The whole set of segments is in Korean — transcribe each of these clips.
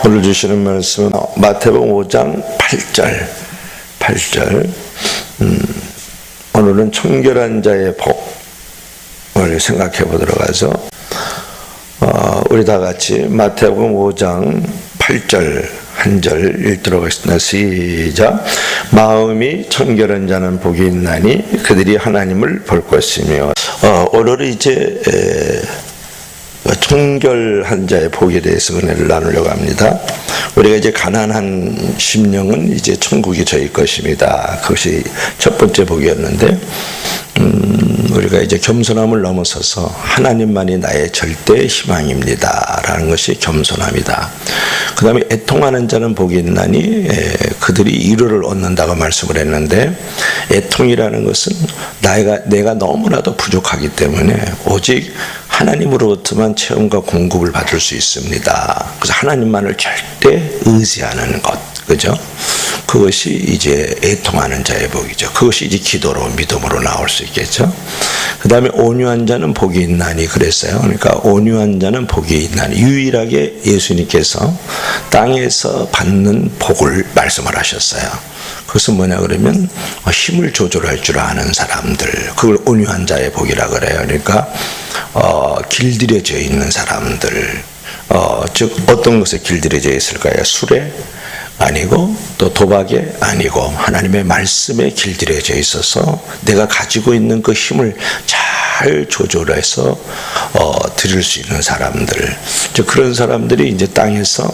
오늘 주시는 말씀은 마태복음 5장 8절. 오늘은 청결한 자의 복을 생각해 보도록 하죠. 우리 다 같이 마태복음 5장 8절 한 절 읽도록 하겠습니다. 시작. 마음이 청결한 자는 복이 있나니 그들이 하나님을 볼 것이며. 오늘은 이제 청결한 자의 복에 대해서 은혜를 나누려고 합니다. 우리가 이제 가난한 심령은 이제 천국이 저희 것입니다. 그것이 첫 번째 복이었는데, 우리가 이제 겸손함을 넘어서서 하나님만이 나의 절대 희망입니다 라는 것이 겸손함이다. 그 다음에 애통하는 자는 복이 있나니 그들이 위로를 얻는다고 말씀을 했는데, 애통이라는 것은 내가 너무나도 부족하기 때문에 오직 하나님으로부터만 체험과 공급을 받을 수 있습니다. 그래서 하나님만을 절대 의지하는 것, 그죠? 그것이 이제 애통하는 자의 복이죠. 그것이 이제 기도로, 믿음으로 나올 수 있겠죠. 그 다음에 온유한 자는 복이 있나니 그랬어요. 그러니까 온유한 자는 복이 있나니, 유일하게 예수님께서 땅에서 받는 복을 말씀을 하셨어요. 그것은 뭐냐 그러면 힘을 조절할 줄 아는 사람들, 그걸 온유한 자의 복이라 그래요. 그러니까 길들여져 있는 사람들, 즉 어떤 것에 길들여져 있을까요? 술에 아니고 또 도박에 아니고 하나님의 말씀에 길들여져 있어서 내가 가지고 있는 그 힘을 잘 조절해서 드릴 수 있는 사람들, 즉 그런 사람들이 이제 땅에서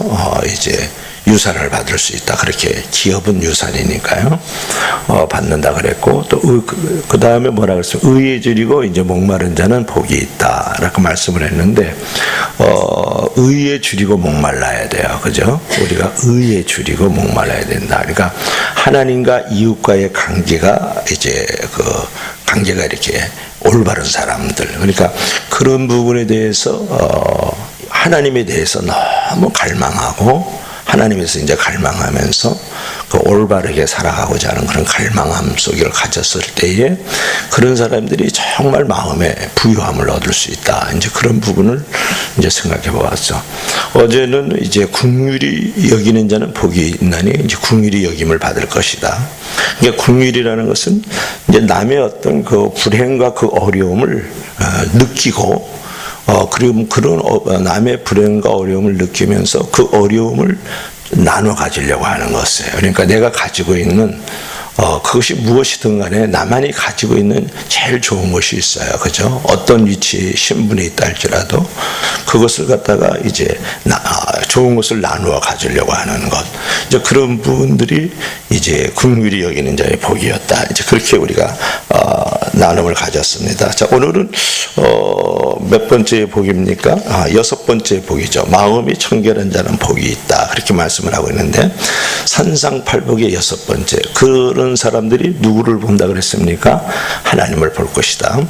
이제 유산을 받을 수 있다. 그렇게 기업은 유산이니까요. 받는다 그랬고, 또 그 다음에 뭐라 그랬어요? 의에 줄이고 이제 목마른 자는 복이 있다라고 말씀을 했는데, 의에 줄이고 목말라야 돼요. 그죠? 우리가 의에 줄이고 목말라야 된다. 그러니까 하나님과 이웃과의 관계가 이제 관계가 이렇게 올바른 사람들. 그러니까 그런 부분에 대해서 하나님에 대해서 너무 갈망하고, 하나님에서 이제 갈망하면서 그 올바르게 살아가고자 하는 그런 갈망함 속을 가졌을 때에 그런 사람들이 정말 마음에 부유함을 얻을 수 있다. 이제 그런 부분을 이제 생각해 보았죠. 어제는 이제 긍휼히 여기는 자는 복이 있나니 이제 긍휼히 여김을 받을 것이다. 이게 긍휼이라는 것은 이제 남의 어떤 그 불행과 그 어려움을 느끼고, 그리고 그런 남의 불행과 어려움을 느끼면서 그 어려움을 나눠 가지려고 하는 것이에요. 그러니까 내가 가지고 있는 그것이 무엇이든 간에 나만이 가지고 있는 제일 좋은 것이 있어요. 그죠? 어떤 위치에 신분이 있다 할지라도 그것을 갖다가 이제 좋은 것을 나누어 가지려고 하는 것. 이제 그런 부분들이 이제 긍휼히 여기는 자의 복이었다. 이제 그렇게 우리가 나눔을 가졌습니다. 자, 오늘은 몇 번째 복입니까? 6번째 복이죠. 마음이 청결한 자는 복이 있다. 그렇게 말씀을 하고 있는데, 산상팔복의 6번째. 그런 사람들이 누구를 본다 그랬습니까? 하나님을 볼 것이다.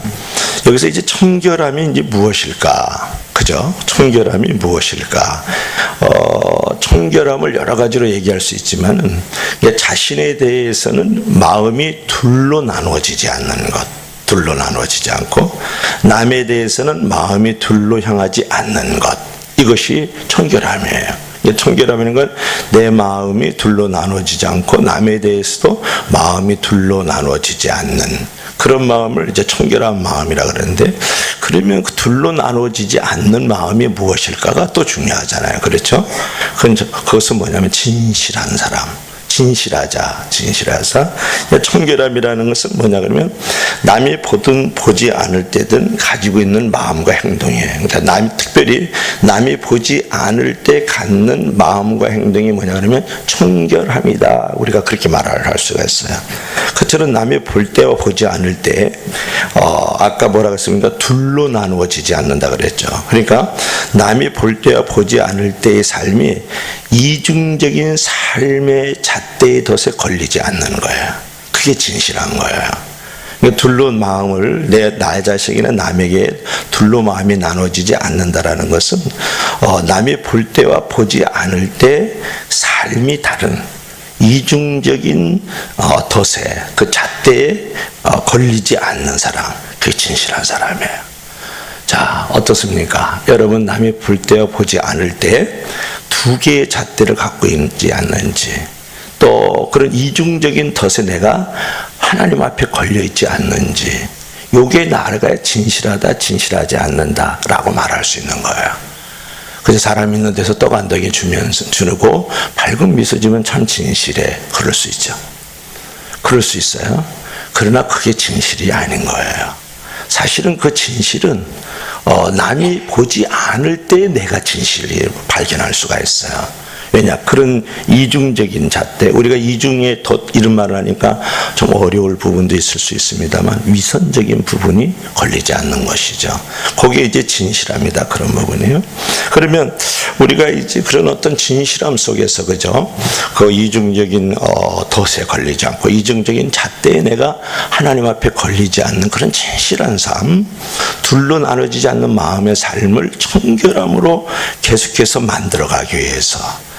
여기서 이제 청결함이 이제 무엇일까? 그죠? 청결함이 무엇일까? 청결함을 여러 가지로 얘기할 수 있지만은, 자신에 대해서는 마음이 둘로 나누어지지 않는 것. 둘로 나누어지지 않고, 남에 대해서는 마음이 둘로 향하지 않는 것. 이것이 청결함이에요. 청결함이라는 건 내 마음이 둘로 나눠지지 않고 남에 대해서도 마음이 둘로 나눠지지 않는 그런 마음을 이제 청결한 마음이라 그러는데, 그러면 그 둘로 나눠지지 않는 마음이 무엇일까가 또 중요하잖아요. 그렇죠? 그것은 뭐냐면 진실한 사람. 진실하자. 청결함이라는 것은 뭐냐 그러면 남이 보든 보지 않을 때든 가지고 있는 마음과 행동이에요. 그러니까 특별히 남이 보지 않을 때 갖는 마음과 행동이 뭐냐 그러면 청결함이다. 우리가 그렇게 말을 할 수가 있어요. 그처럼 남이 볼 때와 보지 않을 때 아까 뭐라고 했습니까? 둘로 나누어지지 않는다 그랬죠. 그러니까 남이 볼 때와 보지 않을 때의 삶이 이중적인 삶의 잣대의 덫에 걸리지 않는 거예요. 그게 진실한 거예요. 그러니까 둘로 마음을 나의 자식이나 남에게 둘로 마음이 나눠지지 않는다라는 것은 남이 볼 때와 보지 않을 때 삶이 다른 이중적인 덫에, 그 잣대에 걸리지 않는 사람, 그게 진실한 사람이에요. 자, 어떻습니까? 여러분, 남이 볼 때와 보지 않을 때 두 개의 잣대를 갖고 있지 않는지, 또 그런 이중적인 덫에 내가 하나님 앞에 걸려 있지 않는지, 요게 나를 진실하다, 진실하지 않는다라고 말할 수 있는 거예요. 그래서 사람 있는 데서 떡 한 덩이 주고 밝은 미소 지면 참 진실해. 그럴 수 있죠. 그럴 수 있어요. 그러나 그게 진실이 아닌 거예요. 사실은 그 진실은 남이 보지 않을 때 내가 진실을 발견할 수가 있어요. 왜냐? 그런 이중적인 잣대, 우리가 이중의 덫 이런 말을 하니까 좀 어려울 부분도 있을 수 있습니다만 위선적인 부분이 걸리지 않는 것이죠. 그게 이제 진실합니다. 그런 부분이요. 그러면 우리가 이제 그런 어떤 진실함 속에서, 그죠? 그 이중적인 덫에 걸리지 않고 이중적인 잣대에 내가 하나님 앞에 걸리지 않는 그런 진실한 삶, 둘로 나눠지지 않는 마음의 삶을 청결함으로 계속해서 만들어가기 위해서,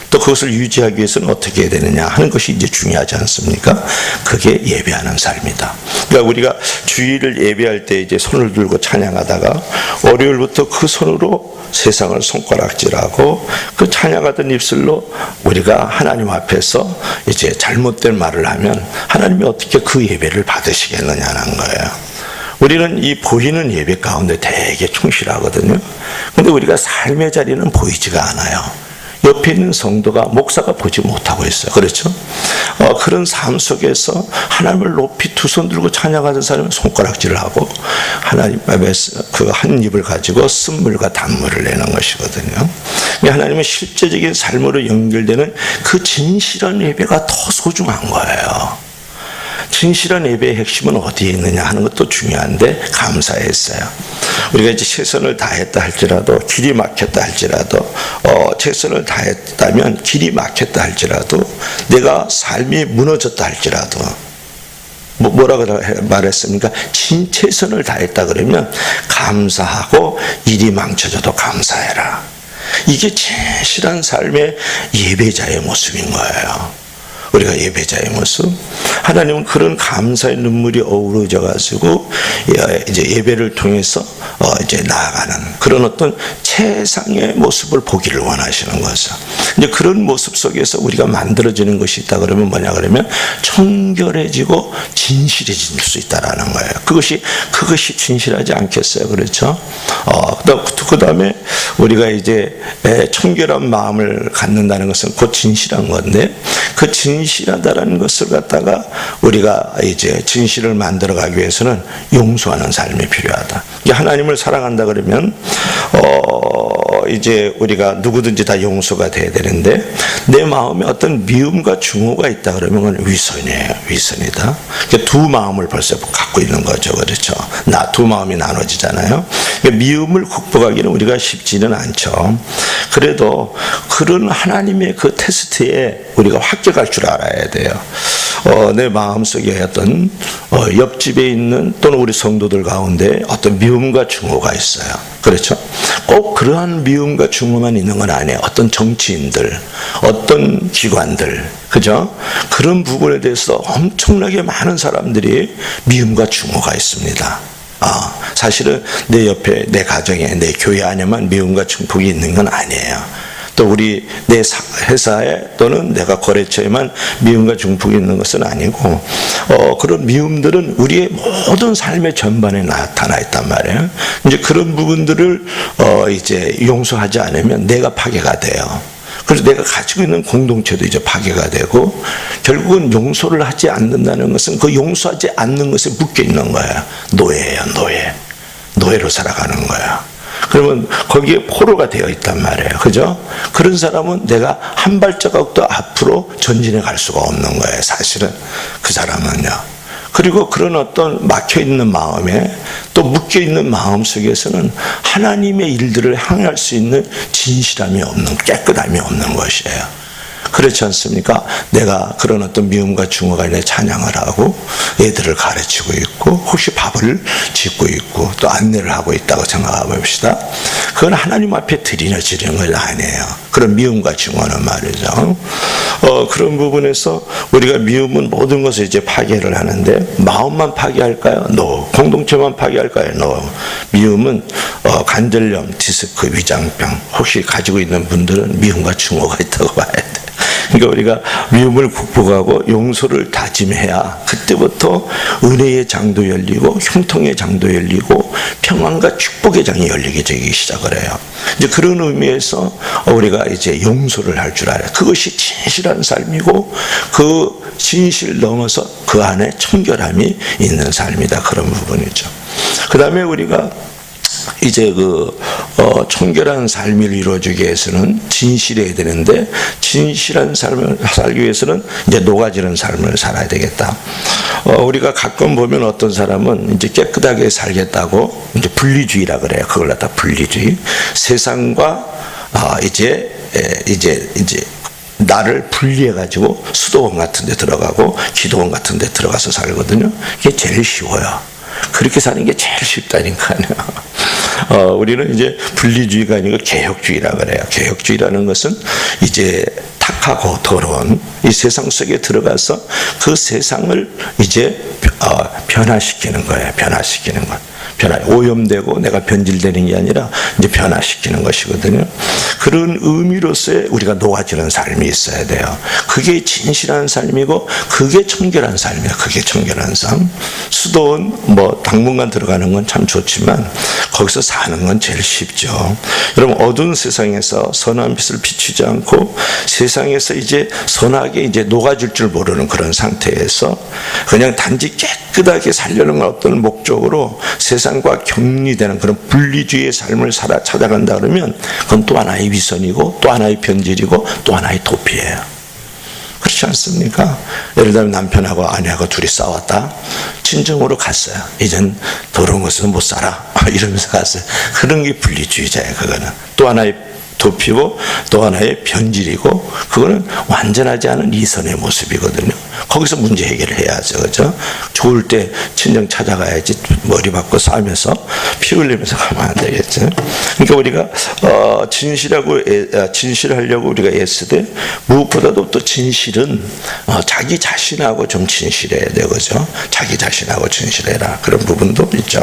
또 그것을 유지하기 위해서는 어떻게 해야 되느냐 하는 것이 이제 중요하지 않습니까? 그게 예배하는 삶이다. 그러니까 우리가 주일을 예배할 때 이제 손을 들고 찬양하다가 월요일부터 그 손으로 세상을 손가락질하고 그 찬양하던 입술로 우리가 하나님 앞에서 이제 잘못된 말을 하면 하나님이 어떻게 그 예배를 받으시겠느냐는 거예요. 우리는 이 보이는 예배 가운데 되게 충실하거든요. 근데 우리가 삶의 자리는 보이지가 않아요. 옆에 있는 성도가, 목사가 보지 못하고 있어요. 그렇죠? 그런 삶 속에서 하나님을 높이 두 손 들고 찬양하던 사람은 손가락질을 하고 하나님 앞에 그 한 입을 가지고 쓴물과 단물을 내는 것이거든요. 하나님은 실제적인 삶으로 연결되는 그 진실한 예배가 더 소중한 거예요. 진실한 예배의 핵심은 어디에 있느냐 하는 것도 중요한데 감사했어요. 우리가 이제 최선을 다했다 할지라도, 길이 막혔다 할지라도, 최선을 다했다면 길이 막혔다 할지라도, 내가 삶이 무너졌다 할지라도, 뭐라고 말했습니까? 최선을 다했다 그러면 감사하고, 일이 망쳐져도 감사해라. 이게 진실한 삶의 예배자의 모습인 거예요. 우리가 예배자의 모습, 하나님은 그런 감사의 눈물이 어우러져 가지고 이제 예배를 통해서 이제 나아가는 그런 어떤 최상의 모습을 보기를 원하시는 거죠. 이제 그런 모습 속에서 우리가 만들어지는 것이 있다 그러면 뭐냐 그러면 청결해지고 진실해질 수 있다라는 거예요. 그것이 진실하지 않겠어요, 그렇죠? 그 다음에 우리가 이제 청결한 마음을 갖는다는 것은 곧 진실한 건데, 그 진실하다라는 것을 갖다가 우리가 이제 진실을 만들어가기 위해서는 용서하는 삶이 필요하다. 하나님을 사랑한다 그러면 이제 우리가 누구든지 다 용서가 돼야 되는데, 내 마음에 어떤 미움과 증오가 있다 그러면 위선이에요. 위선이다. 두 마음을 벌써 갖고 있는 거죠, 그렇죠? 두 마음이 나눠지잖아요. 미움을 극복하기는 우리가 쉽지는 않죠. 그래도 그런 하나님의 그 테스트에 우리가 합격할 줄 알아야 돼요. 내 마음속에 어떤 옆집에 있는 또는 우리 성도들 가운데 어떤 미움과 증오가 있어요. 그렇죠? 꼭 그러한 미움과 증오만 있는 건 아니에요. 어떤 정치인들, 어떤 기관들, 그죠? 그런 부분에 대해서 엄청나게 많은 사람들이 미움과 증오가 있습니다. 사실은 내 옆에, 내 가정에, 내 교회 안에만 미움과 증폭이 있는 건 아니에요. 또 우리 내 회사에 또는 내가 거래처에만 미움과 증폭이 있는 것은 아니고, 그런 미움들은 우리의 모든 삶의 전반에 나타나 있단 말이에요. 이제 그런 부분들을 이제 용서하지 않으면 내가 파괴가 돼요. 그래서 내가 가지고 있는 공동체도 이제 파괴가 되고, 결국은 용서를 하지 않는다는 것은 그 용서하지 않는 것에 묶여 있는 거예요. 노예예요, 노예. 노예로 살아가는 거예요. 그러면 거기에 포로가 되어 있단 말이에요. 그죠? 그런 사람은 내가 한 발자국도 앞으로 전진해 갈 수가 없는 거예요. 사실은 그 사람은요. 그리고 그런 어떤 막혀있는 마음에, 또 묶여있는 마음 속에서는 하나님의 일들을 향할 수 있는 진실함이 없는, 깨끗함이 없는 것이에요. 그렇지 않습니까? 내가 그런 어떤 미움과 증오가 있는 찬양을 하고 애들을 가르치고 있고, 혹시 밥을 짓고 있고 또 안내를 하고 있다고 생각해 봅시다. 그건 하나님 앞에 드리는 건 아니에요. 그런 미움과 증오는 말이죠. 그런 부분에서 우리가 미움은 모든 것을 이제 파괴를 하는데, 마음만 파괴할까요? 공동체만 파괴할까요? 미움은 관절염, 디스크, 위장병 혹시 가지고 있는 분들은 미움과 증오가 있다고 봐야 돼. 그러니까 우리가 미움을 극복하고 용서를 다짐해야 그때부터 은혜의 장도 열리고 형통의 장도 열리고 평안과 축복의 장이 열리기 시작을 해요. 이제 그런 의미에서 우리가 이제 용서를 할 줄 알아요. 그것이 진실한 삶이고 그 진실 넘어서 그 안에 청결함이 있는 삶이다. 그런 부분이죠. 그 다음에 우리가 이제 청결한 삶을 이루어주기 위해서는 진실해야 되는데, 진실한 삶을 살기 위해서는 이제 녹아지는 삶을 살아야 되겠다. 우리가 가끔 보면 어떤 사람은 이제 깨끗하게 살겠다고 이제 분리주의라 그래요. 그걸 갖다 분리주의. 세상과 이제 나를 분리해가지고 수도원 같은 데 들어가고 기도원 같은 데 들어가서 살거든요. 이게 제일 쉬워요. 그렇게 사는 게 제일 쉽다니까요. 우리는 이제 분리주의가 아니고 개혁주의라 그래요. 개혁주의라는 것은 이제 탁하고 더러운 이 세상 속에 들어가서 그 세상을 이제 변화시키는 거예요. 변화시키는 것. 오염되고 내가 변질되는 게 아니라 이제 변화시키는 것이거든요. 그런 의미로서의 우리가 녹아지는 삶이 있어야 돼요. 그게 진실한 삶이고 그게 청결한 삶이에요. 그게 청결한 삶. 수도원 당분간 들어가는 건 참 좋지만 거기서 사는 건 제일 쉽죠. 여러분, 어두운 세상에서 선한 빛을 비추지 않고 세상에서 이제 선하게 이제 녹아질 줄 모르는 그런 상태에서 그냥 단지 깨끗하게 살려는 어떤 목적으로 세상과 격리되는 그런 분리주의의 삶을 찾아간다 그러면 그건 또 하나의 위선이고 또 하나의 변질이고 또 하나의 도피예요. 그렇지 않습니까? 예를 들면 남편하고 아내하고 둘이 싸웠다. 친정으로 갔어요. 이젠 더러운 것은 못 살아. 이러면서 갔어요. 그런 게 분리주의자예요. 그거는 또 하나의 도피고 또 하나의 변질이고 그거는 완전하지 않은 이선의 모습이거든요. 거기서 문제 해결을 해야죠. 그죠? 좋을 때 친정 찾아가야지 머리 박고 싸면서 피 흘리면서 가면 안 되겠죠. 그러니까 우리가 진실하려고 우리가 애쓰되 무엇보다도 또 진실은 자기 자신하고 좀 진실해야 되거죠. 자기 자신하고 진실해라. 그런 부분도 있죠.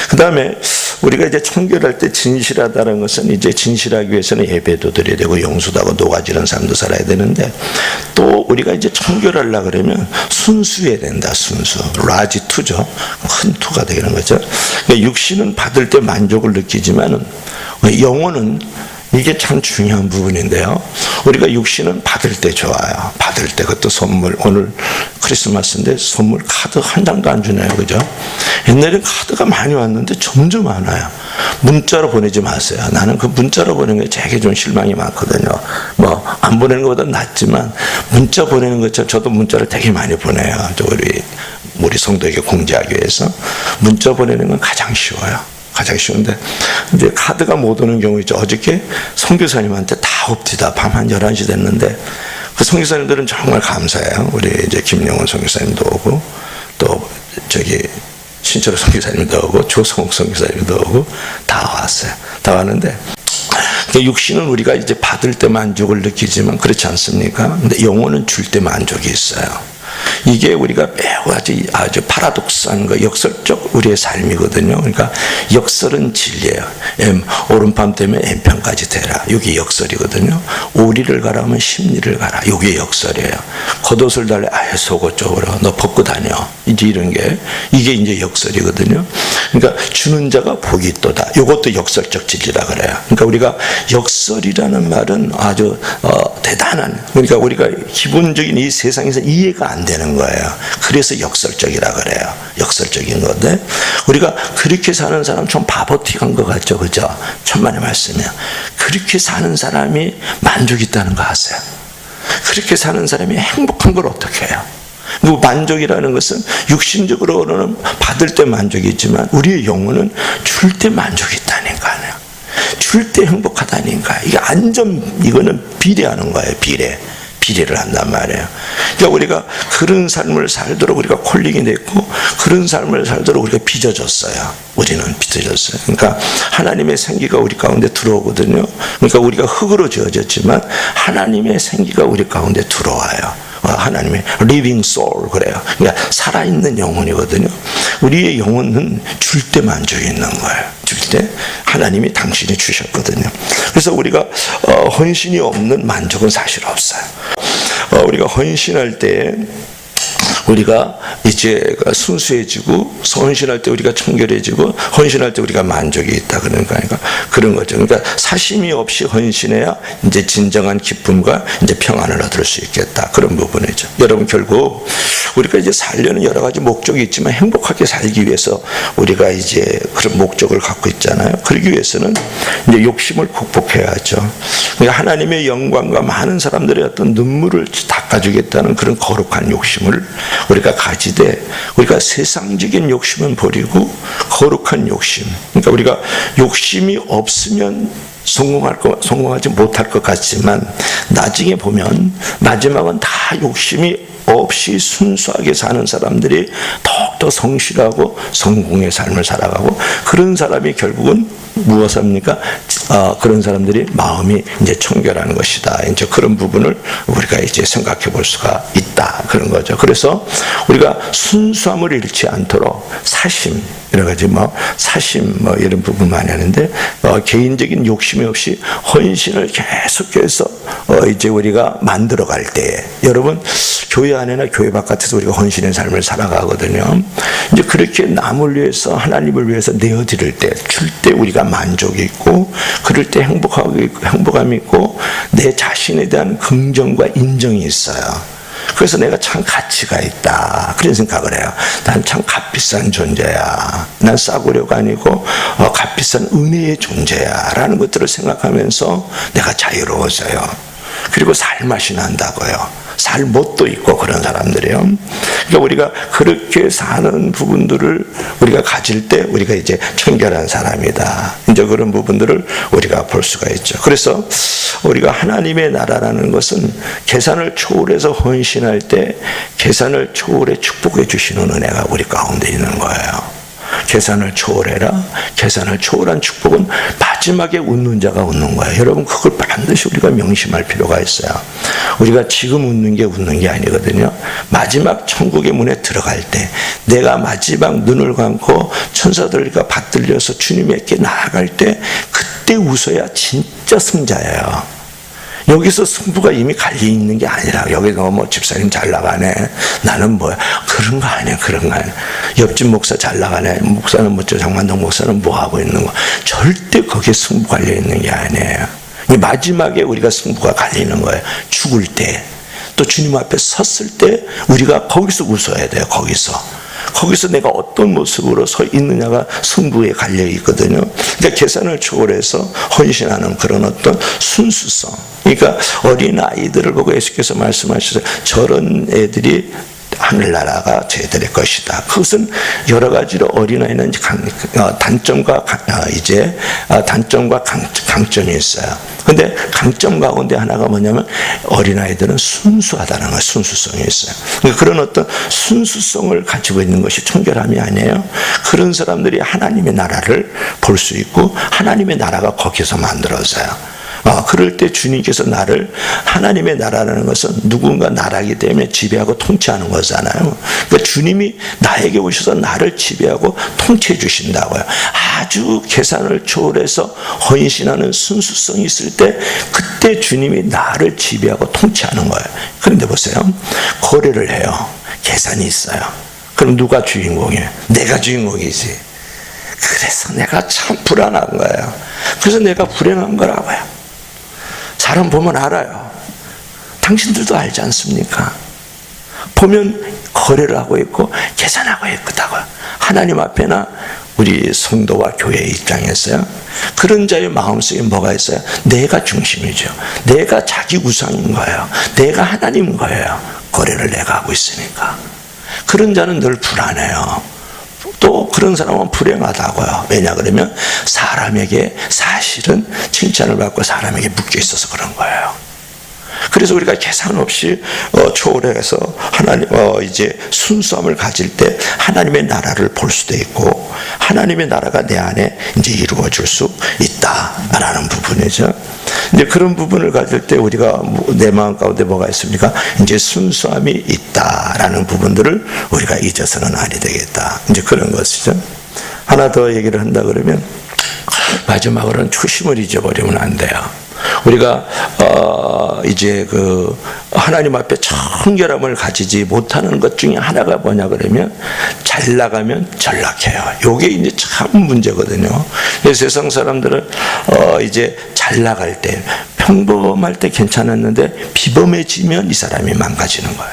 그 다음에 우리가 이제 청결할 때 진실하다는 것은 이제 진실하기 위해서는 예배도 드려야 되고 용서도 하고 녹아지는 삶도 살아야 되는데 또 우리가 이제 청결하려고 그러면 순수해야 된다. 순수. 라지 투죠. 큰 투가 되는 거죠. 그러니까 육신은 받을 때 만족을 느끼지만은 영혼은 이게 참 중요한 부분인데요. 우리가 육신은 받을 때 좋아요. 받을 때 그것도 선물. 오늘 크리스마스인데 선물 카드 한 장도 안 주네요. 그죠? 옛날엔 카드가 많이 왔는데 점점 안 와요. 문자로 보내지 마세요. 나는 그 문자로 보내는 게 되게 좀 실망이 많거든요. 안 보내는 것보다 낫지만 문자 보내는 것처럼 저도 문자를 되게 많이 보내요. 우리 성도에게 공지하기 위해서. 문자 보내는 건 가장 쉬워요. 가장 쉬운데 이제 카드가 못 오는 경우 있죠. 어저께 선교사님한테 다 옵디다. 밤 한 11시 됐는데 그 선교사님들은 정말 감사해요. 우리 이제 김영원 선교사님도 오고 또 신철호 선교사님도 오고 조성욱 선교사님도 오고 다 왔어요. 다 왔는데 육신은 우리가 이제 받을 때 만족을 느끼지만 그렇지 않습니까? 근데 영혼은 줄 때 만족이 있어요. 이게 우리가 매우 아주 파라독스한 거, 역설적 우리의 삶이거든요. 그러니까 역설은 진리예요. 오른밤 되면 M편까지 되라. 이게 역설이거든요. 오리를 가라 하면 십리를 가라. 이게 역설이에요. 겉옷을 달래 아예 속옷 쪽으로 너 벗고 다녀. 이제 이런 게 이게 이제 역설이거든요. 그러니까 주는 자가 복이 있도다. 이것도 역설적 진리라 그래요. 그러니까 우리가 역설이라는 말은 아주 대단한, 그러니까 우리가 기본적인 이 세상에서 이해가 안 되는 거예요. 그래서 역설적이라 그래요. 역설적인 건데 우리가 그렇게 사는 사람 좀 바보틱한 것 같죠. 그죠? 천만의 말씀이에요. 그렇게 사는 사람이 만족이 있다는 거 아세요? 그렇게 사는 사람이 행복한 걸 어떻게 해요? 그 만족이라는 것은 육신적으로는 받을 때 만족이 있지만 우리의 영혼은 줄 때 만족이 있다니까요. 줄 때 행복하다니까. 이게 이거는 비례하는 거예요. 비례를 한단 말이에요. 그러니까 우리가 그런 삶을 살도록 우리가 콜링이 됐고 그런 삶을 살도록 우리가 빚어졌어요. 우리는 빚어졌어요. 그러니까 하나님의 생기가 우리 가운데 들어오거든요. 그러니까 우리가 흙으로 지어졌지만 하나님의 생기가 우리 가운데 들어와요. 하나님의 living soul 그래요. 그러니까 살아있는 영혼이거든요. 우리의 영혼은 줄 때 만족이 있는 거예요. 줄 때 하나님이 당신이 주셨거든요. 그래서 우리가 헌신이 없는 만족은 사실 없어요. 우리가 헌신할 때 우리가 이제 순수해지고, 헌신할 때 우리가 청결해지고, 헌신할 때 우리가 만족이 있다. 그러니까 그런 거죠. 그러니까 사심이 없이 헌신해야 이제 진정한 기쁨과 이제 평안을 얻을 수 있겠다. 그런 부분이죠. 여러분, 결국 우리가 이제 살려는 여러 가지 목적이 있지만 행복하게 살기 위해서 우리가 이제 그런 목적을 갖고 있잖아요. 그러기 위해서는 이제 욕심을 극복해야죠. 그러니까 하나님의 영광과 많은 사람들의 어떤 눈물을 닦아주겠다는 그런 거룩한 욕심을 우리가 가지되, 우리가 세상적인 욕심은 버리고 거룩한 욕심, 그러니까 우리가 욕심이 없으면 성공하지 못할 것 같지만 나중에 보면 마지막은 다 욕심이 없이 순수하게 사는 사람들이 더욱더 성실하고 성공의 삶을 살아가고, 그런 사람이 결국은 무엇입니까? 그런 사람들이 마음이 이제 청결한 것이다. 이제 그런 부분을 우리가 이제 생각해 볼 수가 있다. 그런 거죠. 그래서 우리가 순수함을 잃지 않도록 사심, 여러 가지 사심 이런 부분 많이 하는데, 개인적인 욕심이 없이 헌신을 계속해서 이제 우리가 만들어 갈 때, 여러분 교회 안에나 교회 바깥에서 우리가 헌신의 삶을 살아가거든요. 이제 그렇게 남을 위해서, 하나님을 위해서 내어드릴 때, 줄 때 우리가 만족이 있고, 그럴 때 행복감이 있고, 내 자신에 대한 긍정과 인정이 있어요. 그래서 내가 참 가치가 있다, 그런 생각을 해요. 난 참 값비싼 존재야. 난 싸구려가 아니고 값비싼 은혜의 존재야 라는 것들을 생각하면서 내가 자유로워져요. 그리고 살맛이 난다고요. 살 못도 있고, 그런 사람들이요. 그러니까 우리가 그렇게 사는 부분들을 우리가 가질 때 우리가 이제 청결한 사람이다. 이제 그런 부분들을 우리가 볼 수가 있죠. 그래서 우리가 하나님의 나라라는 것은 계산을 초월해서 헌신할 때 계산을 초월해 축복해 주시는 은혜가 우리 가운데 있는 거예요. 계산을 초월해라. 계산을 초월한 축복은 마지막에 웃는 자가 웃는 거예요. 여러분, 그걸 반드시 우리가 명심할 필요가 있어요. 우리가 지금 웃는 게 아니거든요. 마지막 천국의 문에 들어갈 때, 내가 마지막 눈을 감고 천사들과 받들려서 주님에게 나아갈 때, 그때 웃어야 진짜 승자예요. 여기서 승부가 이미 갈려있는 게 아니라, 여기서 집사님 잘 나가네, 나는 뭐야, 그런 거 아니야. 옆집 목사 잘 나가네, 목사는 장만동 목사는 뭐 하고 있는 거, 절대 거기에 승부 갈려있는 게 아니에요. 마지막에 우리가 승부가 갈리는 거예요. 죽을 때, 또 주님 앞에 섰을 때 우리가 거기서 웃어야 돼요. 거기서 내가 어떤 모습으로 서 있느냐가 승부에 갈려 있거든요. 그러니까 계산을 초월해서 헌신하는 그런 어떤 순수성. 그러니까 어린 아이들을 보고 예수께서 말씀하셔서 저런 애들이 하늘나라가 저희들의 것이다. 그것은 여러 가지로 어린아이는 단점과 강점이 있어요. 근데 강점 가운데 하나가 뭐냐면 어린아이들은 순수하다는 거예요. 순수성이 있어요. 그러니까 그런 어떤 순수성을 가지고 있는 것이 청결함이 아니에요. 그런 사람들이 하나님의 나라를 볼 수 있고, 하나님의 나라가 거기서 만들어져요. 그럴 때 주님께서 나를, 하나님의 나라라는 것은 누군가 나라기 때문에 지배하고 통치하는 거잖아요. 그러니까 주님이 나에게 오셔서 나를 지배하고 통치해 주신다고요. 아주 계산을 초월해서 헌신하는 순수성이 있을 때, 그때 주님이 나를 지배하고 통치하는 거예요. 그런데 보세요, 거래를 해요. 계산이 있어요. 그럼 누가 주인공이에요? 내가 주인공이지. 그래서 내가 참 불안한 거예요. 그래서 내가 불행한 거라고요. 사람 보면 알아요. 당신들도 알지 않습니까? 보면 거래를 하고 있고 계산하고 있다고요. 하나님 앞에나 우리 성도와 교회 입장에서요, 그런 자의 마음속에 뭐가 있어요? 내가 중심이죠. 내가 자기 우상인 거예요. 내가 하나님인 거예요. 거래를 내가 하고 있으니까. 그런 자는 늘 불안해요. 또 그런 사람은 불행하다고요. 왜냐 그러면 사람에게 사실은 칭찬을 받고 사람에게 묶여 있어서 그런 거예요. 그래서 우리가 계산 없이 초월해서 하나님 이제 순수함을 가질 때 하나님의 나라를 볼 수도 있고, 하나님의 나라가 내 안에 이제 이루어질 수 있다라는 부분이죠. 이제 그런 부분을 가질 때 우리가 내 마음 가운데 뭐가 있습니까? 이제 순수함이 있다라는 부분들을 우리가 잊어서는 아니 되겠다. 이제 그런 것이죠. 하나 더 얘기를 한다 그러면 마지막으로는 초심을 잊어버리면 안 돼요. 우리가 이제 그 하나님 앞에 청결함을 가지지 못하는 것 중에 하나가 뭐냐 그러면 잘 나가면 전락해요. 요게 이제 참 문제거든요. 세상 사람들은 이제 잘 나갈 때 평범할 때 괜찮았는데 비범해지면 이 사람이 망가지는 거예요.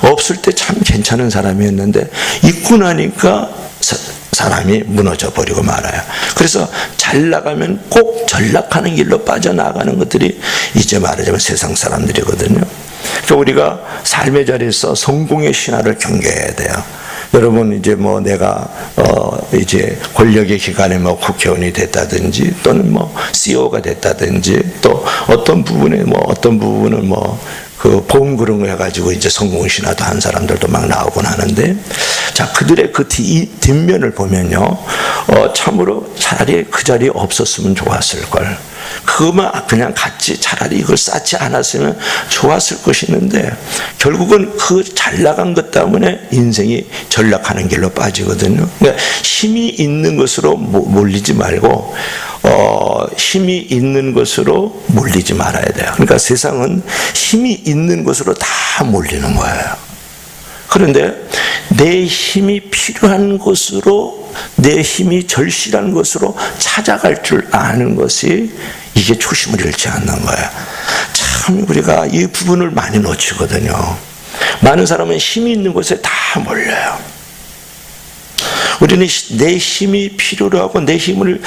없을 때 참 괜찮은 사람이었는데 있고 나니까 사람이 무너져 버리고 말아요. 그래서 잘 나가면 꼭 전락하는 길로 빠져나가는 것들이 이제 말하자면 세상 사람들이거든요. 그러니까 우리가 삶의 자리에서 성공의 신화를 경계해야 돼요. 여러분 이제 뭐 내가 이제 권력의 기관에 뭐 국회의원이 됐다든지 또는 뭐 CEO가 됐다든지 또 어떤 부분에 뭐 어떤 부분은 뭐 그 보험 그런 거 해가지고 이제 성공 신화도 한 사람들도 막 나오곤 하는데, 자 그들의 그 뒷면을 보면요, 참으로 차라리 그 자리에 없었으면 좋았을 걸. 그것만 그냥 같이 차라리 이걸 쌓지 않았으면 좋았을 것이는데 결국은 그 잘 나간 것 때문에 인생이 전락하는 길로 빠지거든요. 그러니까 힘이 있는 것으로 몰리지 말고 힘이 있는 것으로 몰리지 말아야 돼요. 그러니까 세상은 힘이 있는 것으로 다 몰리는 거예요. 그런데 내 힘이 필요한 것으로, 내 힘이 절실한 것으로 찾아갈 줄 아는 것이 이게 초심을 잃지 않는 거예요. 참 우리가 이 부분을 많이 놓치거든요. 많은 사람은 힘이 있는 곳에 다 몰려요. 우리는 내 힘이 필요로 하고 내 힘을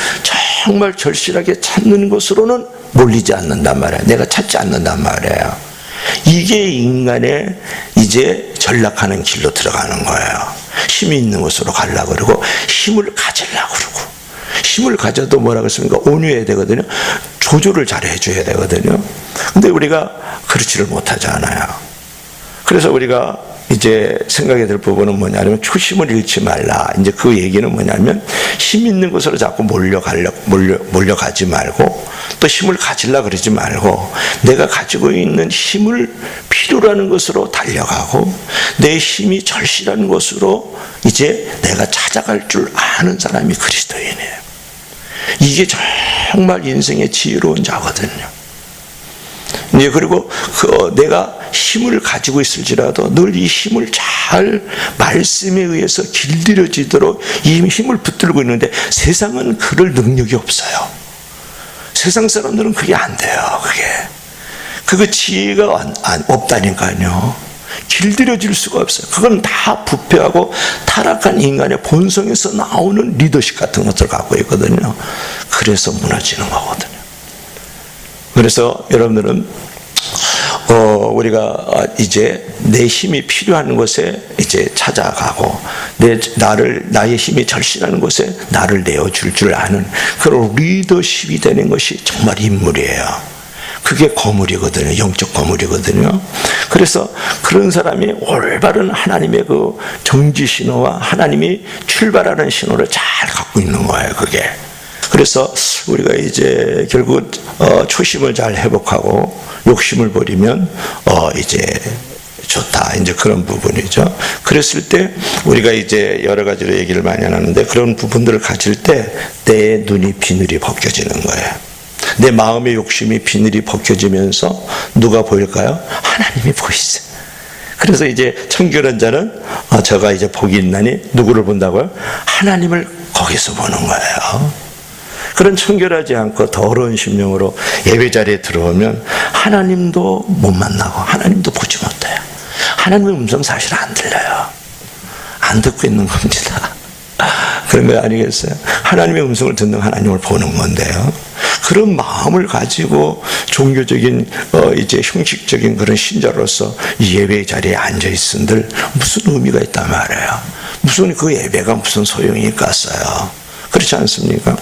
정말 절실하게 찾는 것으로는 몰리지 않는단 말이에요. 내가 찾지 않는단 말이에요. 이게 인간의 이제 전락하는 길로 들어가는 거예요. 힘이 있는 곳으로 가려고 그러고 힘을 가지려고 그러고, 힘을 가져도 뭐라고 했습니까? 온유해야 되거든요. 조절을 잘 해줘야 되거든요. 근데 우리가 그렇지를 못하잖아요. 그래서 우리가 이제 생각해야 될 부분은 뭐냐면 초심을 잃지 말라. 이제 그 얘기는 뭐냐면 힘 있는 곳으로 자꾸 몰려가지 말고 또 힘을 가지려 그러지 말고 내가 가지고 있는 힘을 필요로 하는 것으로 달려가고 내 힘이 절실한 것으로 이제 내가 찾아갈 줄 아는 사람이 그리스도인이에요. 이게 정말 인생의 지혜로운 자거든요. 네, 그리고 내가 힘을 가지고 있을지라도 늘 이 힘을 잘 말씀에 의해서 길들여지도록 이 힘을 붙들고 있는데 세상은 그럴 능력이 없어요. 세상 사람들은 그게 안 돼요. 그거 지혜가 없다니까요. 길들여질 수가 없어요. 그건 다 부패하고 타락한 인간의 본성에서 나오는 리더십 같은 것들을 갖고 있거든요. 그래서 무너지는 거거든요. 그래서 여러분들은 우리가 이제 내 힘이 필요한 곳에 이제 찾아가고 나의 힘이 절실한 곳에 나를 내어줄 줄 아는 그런 리더십이 되는 것이 정말 인물이에요. 그게 거물이거든요. 영적 거물이거든요. 그래서 그런 사람이 올바른 하나님의 그 정지 신호와 하나님이 출발하는 신호를 잘 갖고 있는 거예요. 그게. 그래서 우리가 이제 결국 초심을 잘 회복하고 욕심을 버리면 이제 좋다. 이제 그런 부분이죠. 그랬을 때 우리가 이제 여러 가지로 얘기를 많이 하는데 그런 부분들을 가질 때 내 눈이 비늘이 벗겨지는 거예요. 내 마음의 욕심이 비늘이 벗겨지면서 누가 보일까요? 하나님이 보이세요. 그래서 이제 청결한 자는 저가 이제 복이 있나니 누구를 본다고요? 하나님을 거기서 보는 거예요. 그런 청결하지 않고 더러운 심령으로 예배 자리에 들어오면 하나님도 못 만나고 하나님도 보지 못해요. 하나님의 음성 사실 안 들려요. 안 듣고 있는 겁니다. 그런 거 아니겠어요? 하나님의 음성을 듣는 하나님을 보는 건데요. 그런 마음을 가지고 종교적인 이제 형식적인 그런 신자로서 이 예배 자리에 앉아 있은들 무슨 의미가 있단 말이에요. 무슨 그 예배가 무슨 소용이 있겠어요? 그렇지 않습니까?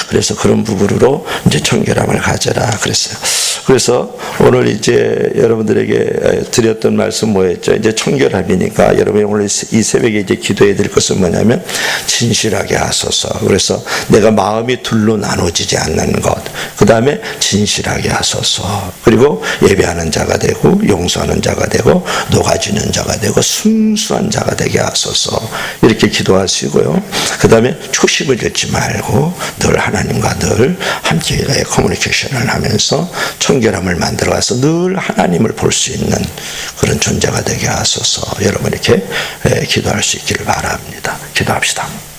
그래서 그런 부분으로 이제 청결함을 가져라 그랬어요. 그래서 오늘 이제 여러분들에게 드렸던 말씀 뭐였죠? 이제 청결함이니까 여러분이 오늘 이 새벽에 이제 기도해야 될 것은 뭐냐면 진실하게 하소서. 그래서 내가 마음이 둘로 나눠지지 않는 것. 그 다음에 진실하게 하소서. 그리고 예배하는 자가 되고 용서하는 자가 되고 녹아지는 자가 되고 순수한 자가 되게 하소서. 이렇게 기도하시고요. 그 다음에 초심을 잃지 말고 늘 하나님과 늘 함께 커뮤니케이션을 하면서 청결함을 만들어가서 늘 하나님을 볼 수 있는 그런 존재가 되게 하소서. 여러분 이렇게 기도할 수 있기를 바랍니다. 기도합시다.